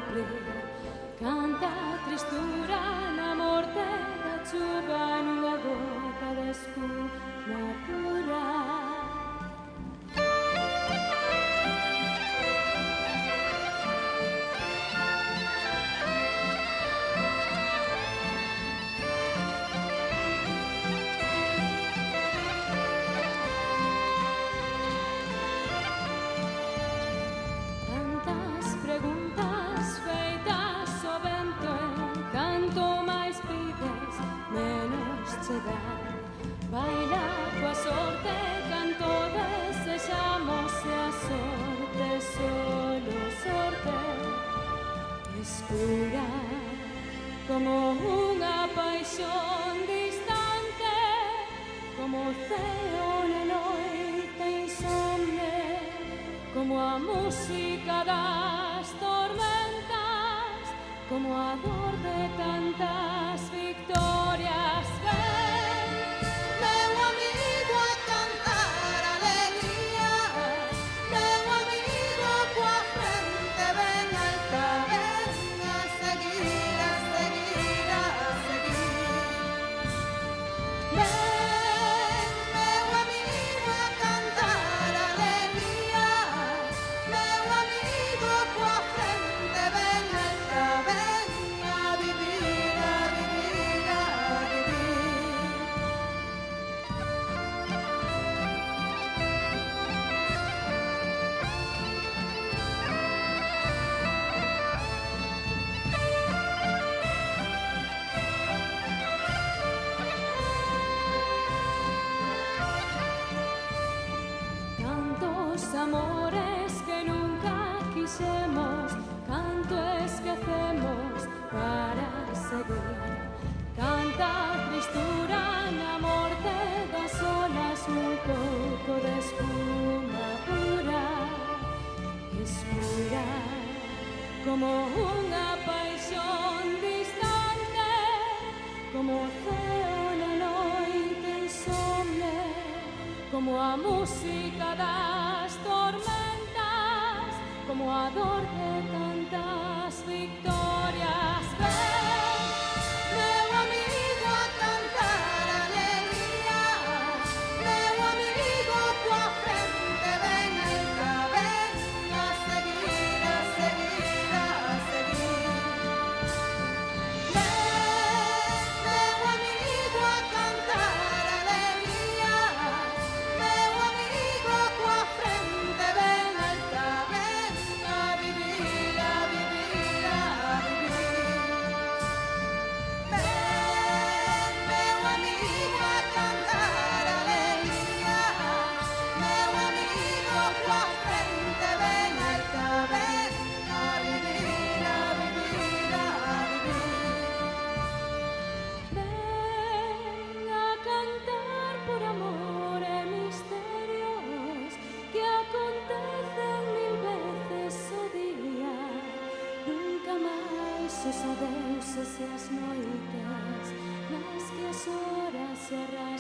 omplir. Canta tristura na morte da chuva nunha gota de escuma pura. Baila coa sorte, canto desexamos e a sorte, solo sorte. Escura como unha paixón distante, como o ceo na noite insomne, como a música das tormentas, como a dor de tantas victorias. Amores que nunca quixemos, canto esquecemos para seguir. Canta tristura na morte das olas nun pouco de espuma pura. Escura como unha paixón distante, como o ceo na noite insomne, como a música das tormentas, como a dor de tantas victorias. Ven, meu amigo, a cantar alegría, meu amigo, coa frente ben alta, ven a seguir, a seguir, a seguir. Ven, meu amigo, a cantar alegría, meu amigo, coa frente ben alta, ven a vivir, a vivir, a vivir. Ven, meu amigo, a cantar alegría, meu amigo, coa frente ben alta, ven a vivir, a vivir, a vivir. Ven a cantar por amor e misterios que acontecen mil veces o día. Nunca máis os adeuses e as noites, nas que as horas se arrastran.